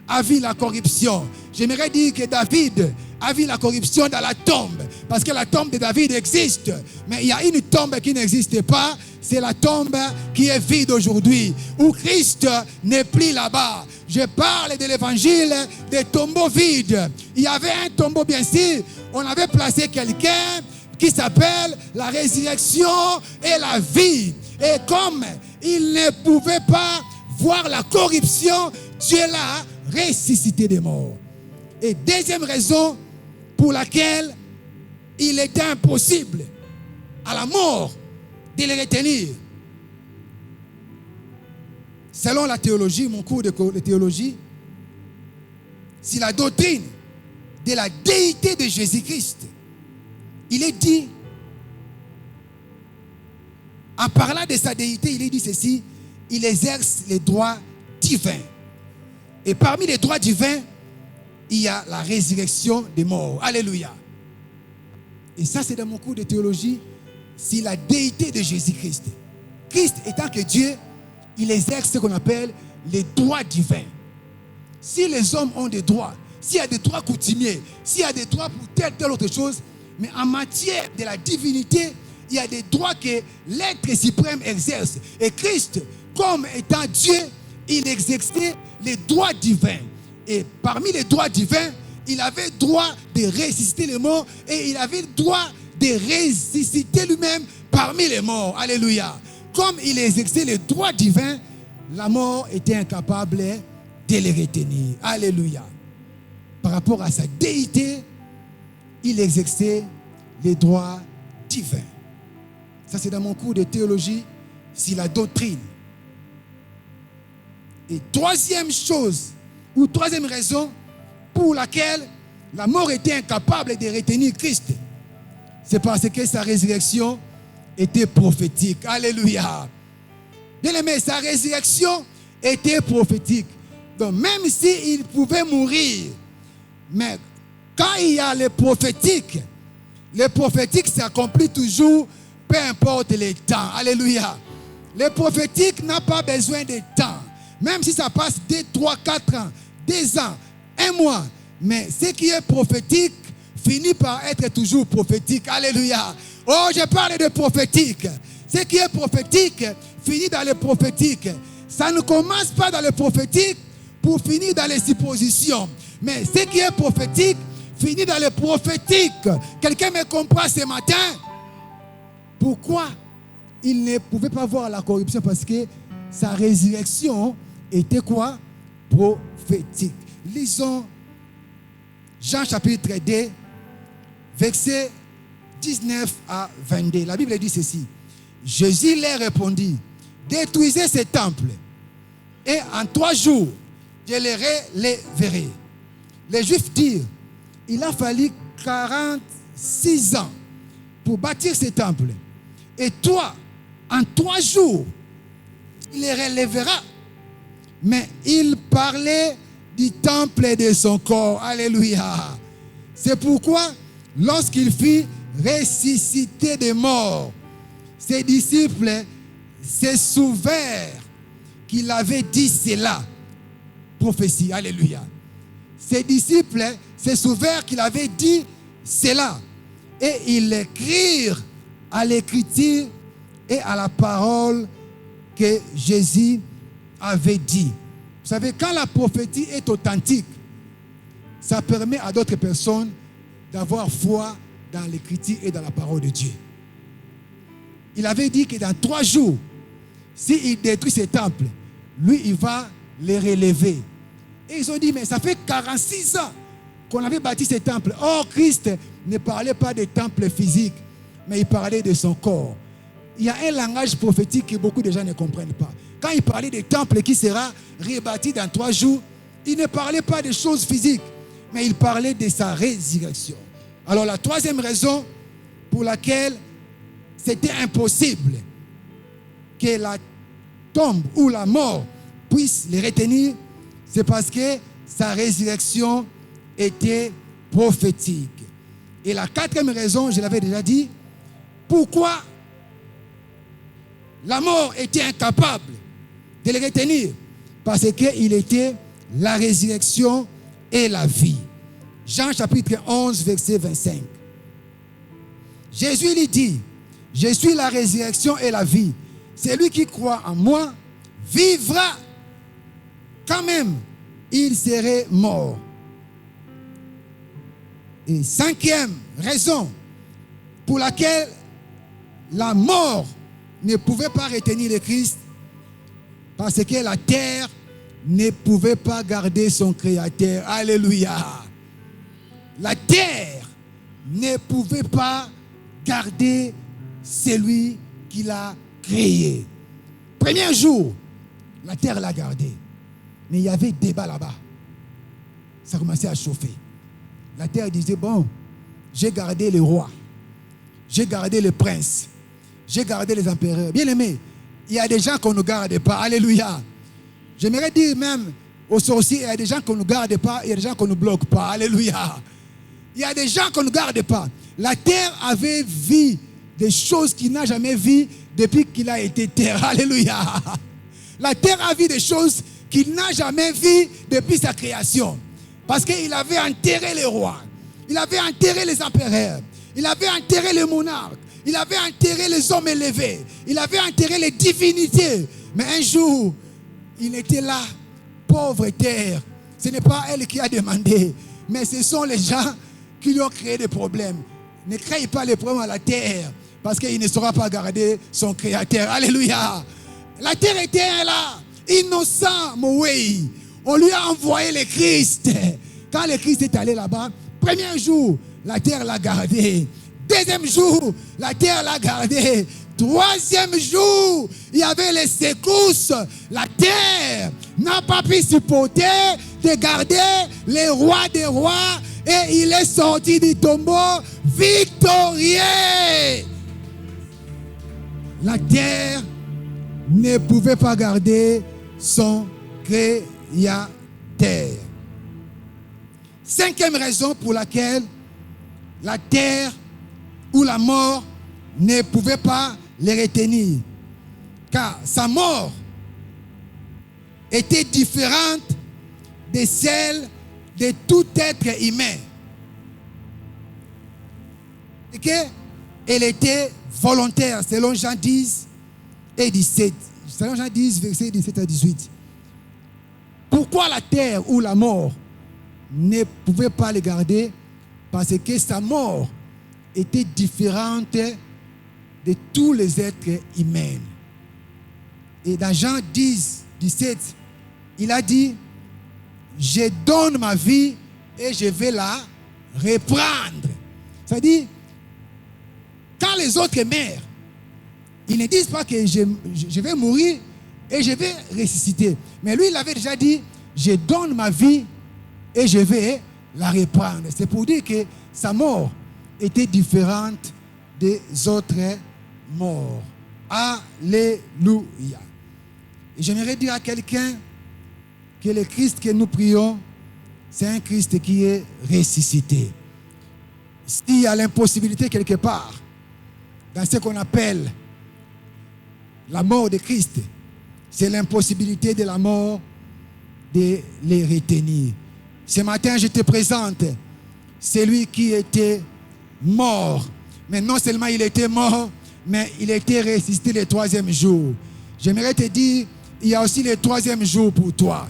S1: a vu la corruption. J'aimerais dire que David a vu la corruption dans la tombe. Parce que la tombe de David existe. Mais il y a une tombe qui n'existe pas. C'est la tombe qui est vide aujourd'hui. Où Christ n'est plus là-bas. Je parle de l'évangile des tombeaux vides. Il y avait un tombeau, bien sûr. On avait placé quelqu'un qui s'appelle la résurrection et la vie. Et comme il ne pouvait pas voir la corruption, Dieu l'a ressuscité des morts. Et deuxième raison pour laquelle il était impossible à la mort de le retenir. Selon la théologie, mon cours de théologie, c'est la doctrine de la déité de Jésus-Christ. Il est dit, en parlant de sa déité, il est dit ceci, il exerce les droits divins. Et parmi les droits divins, il y a la résurrection des morts. Alléluia. Et ça, c'est dans mon cours de théologie, c'est la déité de Jésus-Christ. Christ étant que Dieu, il exerce ce qu'on appelle les droits divins. Si les hommes ont des droits, s'il y a des droits coutumiers, s'il y a des droits pour telle autre chose, mais en matière de la divinité, il y a des droits que l'être suprême exerce. Et Christ, comme étant Dieu, il exerçait les droits divins. Et parmi les droits divins, il avait droit de ressusciter les morts et il avait droit de ressusciter lui-même parmi les morts. Alléluia. Comme il exerçait les droits divins, la mort était incapable de les retenir. Alléluia. Par rapport à sa déité, il exerçait les droits divins. Ça, c'est dans mon cours de théologie, c'est la doctrine. Et troisième chose, ou troisième raison pour laquelle la mort était incapable de retenir Christ, c'est parce que sa résurrection était prophétique. Alléluia. Bien aimé, sa résurrection était prophétique. Donc même s'il pouvait mourir, mais quand il y a le prophétique s'accomplit toujours, peu importe les temps. Alléluia. Le prophétique n'a pas besoin de temps. Même si ça passe 2, 3, 4 ans, 2 ans, 1 mois. Mais ce qui est prophétique finit par être toujours prophétique. Alléluia. Oh, je parle de prophétique. Ce qui est prophétique finit dans le prophétique. Ça ne commence pas dans le prophétique pour finir dans les suppositions. Mais ce qui est prophétique finit dans le prophétique. Quelqu'un me comprend ce matin? Pourquoi il ne pouvait pas voir la corruption? Parce que sa résurrection était quoi? Prophétique. Lisons Jean chapitre 2, versets 19 à 22. La Bible dit ceci. Jésus leur répondit, détruisez ce temple et en 3 jours, je les relèverai. Les Juifs dirent, il a fallu 46 ans pour bâtir ce temple. Et toi, en 3 jours, il les relèvera. Mais il parlait du temple et de son corps. Alléluia. C'est pourquoi, lorsqu'il fut ressuscité des morts, ses disciples se souvinrent qu'il avait dit cela. Prophétie. Alléluia. Ses disciples se souvinrent qu'il avait dit cela. Et ils l'écrirent à l'écriture et à la parole que Jésus avait dit. Vous savez, quand la prophétie est authentique, ça permet à d'autres personnes d'avoir foi dans l'écriture et dans la parole de Dieu. il avait dit que dans 3 jours, s'il détruit ces temples, lui, il va les relever. Et ils ont dit, mais ça fait 46 ans qu'on avait bâti ces temples. Or, Christ ne parlait pas des temples physiques, mais il parlait de son corps. Il y a un langage prophétique que beaucoup de gens ne comprennent pas. Quand il parlait des temples qui sera rebâti dans 3 jours, il ne parlait pas des choses physiques, mais il parlait de sa résurrection. Alors la 3e raison pour laquelle c'était impossible que la tombe ou la mort puisse les retenir, c'est parce que sa résurrection était prophétique. Et la 4e raison, je l'avais déjà dit, pourquoi la mort était incapable de les retenir? Parce qu'il était la résurrection et la vie. Jean chapitre 11, verset 25. Jésus lui dit, je suis la résurrection et la vie. Celui qui croit en moi vivra quand même il serait mort. Et 5e raison pour laquelle la mort ne pouvait pas retenir le Christ, parce que la terre ne pouvait pas garder son Créateur. Alléluia. La terre ne pouvait pas garder celui qui l'a créé. Premier jour, la terre l'a gardé. Mais il y avait débat là-bas. Ça commençait à chauffer. La terre disait, bon, j'ai gardé les rois, j'ai gardé les princes, j'ai gardé les empereurs. Bien aimé, il y a des gens qu'on ne garde pas. Alléluia. J'aimerais dire même aux sorciers, il y a des gens qu'on ne garde pas, il y a des gens qu'on ne bloque pas. Alléluia. Il y a des gens qu'on ne garde pas. La terre avait vu des choses qu'il n'a jamais vues depuis qu'il a été terre. Alléluia. La terre a vu des choses qu'il n'a jamais vues depuis sa création. Parce qu'il avait enterré les rois. Il avait enterré les empereurs. Il avait enterré les monarques. Il avait enterré les hommes élevés. Il avait enterré les divinités. Mais un jour, il était là, pauvre terre. Ce n'est pas elle qui a demandé, mais ce sont les gens qui lui ont créé des problèmes. Ne crée pas les problèmes à la terre, parce qu'il ne saura pas garder son Créateur. Alléluia. La terre était là, innocent, Moïse. On lui a envoyé le Christ. Quand le Christ est allé là-bas, premier jour, la terre l'a gardé. Deuxième jour, la terre l'a gardé. Troisième jour, il y avait les secousses. La terre n'a pas pu supporter de garder les rois des rois. Et il est sorti du tombeau victorieux. La terre ne pouvait pas garder son Créateur. 5e raison pour laquelle la terre ou la mort ne pouvait pas les retenir. Car sa mort était différente de celle de tout être humain. Et qu'elle était volontaire, selon Jean 10 et 17. Selon Jean 10, versets 17 à 18. Pourquoi la terre ou la mort ne pouvait pas les garder? Parce que sa mort était différente de tous les êtres humains. Et dans Jean 10, 17, il a dit, je donne ma vie et je vais la reprendre. C'est-à-dire, quand les autres meurent, ils ne disent pas que je vais mourir et je vais ressusciter. Mais lui, il avait déjà dit, je donne ma vie et je vais la reprendre. C'est pour dire que sa mort était différente des autres morts. Alléluia. Et j'aimerais dire à quelqu'un que le Christ que nous prions, c'est un Christ qui est ressuscité. S'il y a l'impossibilité quelque part, dans ce qu'on appelle la mort de Christ, c'est l'impossibilité de la mort de les retenir. Ce matin, je te présente celui qui était mort. Mais non seulement il était mort, mais il était ressuscité le 3e jour. J'aimerais te dire, il y a aussi le 3e jour pour toi.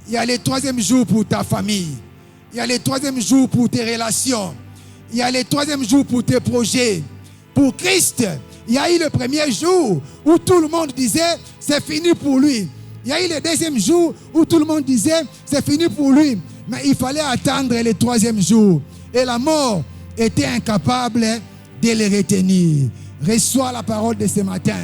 S1: Il y a le 3e jour pour ta famille. Il y a le 3e jour pour tes relations. Il y a le 3e jour pour tes projets. Pour Christ, Il y a eu le premier jour où tout le monde disait c'est fini pour lui. Il y a eu le deuxième jour où tout le monde disait c'est fini pour lui. Mais il fallait attendre le troisième jour. Et la mort était incapable de le retenir. Reçois la parole de ce matin.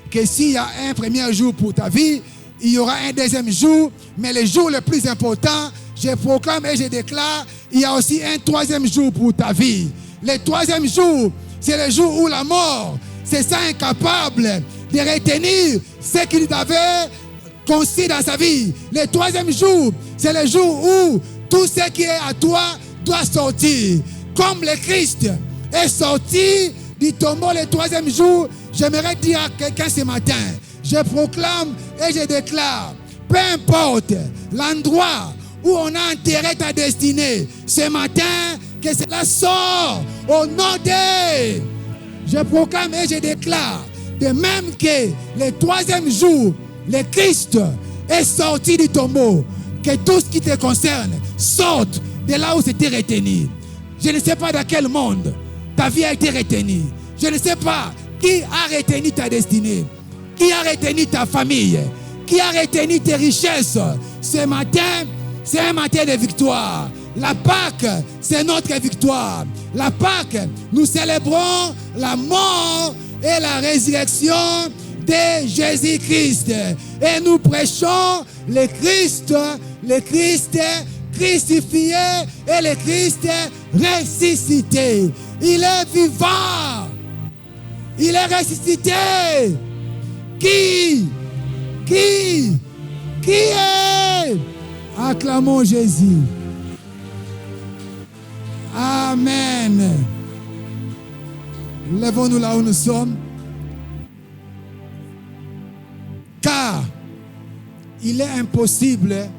S1: Que s'il y a un premier jour pour ta vie, il y aura un deuxième jour. Mais le jour le plus important, je proclame et je déclare, il y a aussi un troisième jour pour ta vie. Le troisième jour, c'est le jour où la mort se sent incapable de retenir ce qu'il avait conçu dans sa vie. Le troisième jour, c'est le jour où tout ce qui est à toi doit sortir. Comme le Christ est sorti du tombeau le troisième jour, j'aimerais dire à quelqu'un ce matin, je proclame et je déclare, peu importe l'endroit où on a enterré ta destinée, ce matin, que cela sort au nom de... Je proclame et je déclare, de même que le troisième jour, le Christ est sorti du tombeau, que tout ce qui te concerne sorte de là où c'était retenu. Je ne sais pas dans quel monde ta vie a été retenue. Je ne sais pas qui a retenu ta destinée, qui a retenu ta famille, qui a retenu tes richesses. Ce matin, c'est un matin de victoire. La Pâque, c'est notre victoire. La Pâque, nous célébrons la mort et la résurrection de Jésus-Christ. Et nous prêchons le Christ crucifié et le Christ ressuscité. Il est vivant. Il est ressuscité. Qui est? Acclamons Jésus. Amen. Lèvons-nous là où nous sommes. Car il est impossible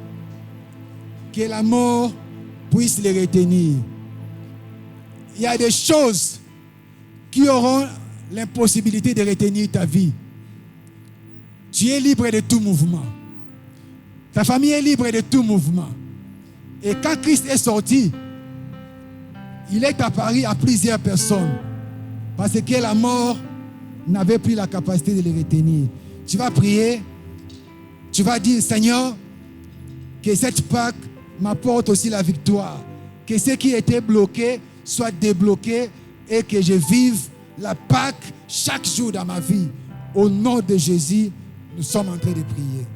S1: que la mort puisse les retenir. Il y a des choses qui auront l'impossibilité de retenir ta vie. Tu es libre de tout mouvement. Ta famille est libre de tout mouvement. Et quand Christ est sorti, il est apparu à plusieurs personnes. Parce que la mort n'avait plus la capacité de les retenir. Tu vas prier. Tu vas dire, Seigneur, que cette Pâque m'apporte aussi la victoire. Que ce qui était bloqué soit débloqué et que je vive la Pâque chaque jour dans ma vie. Au nom de Jésus, nous sommes en train de prier.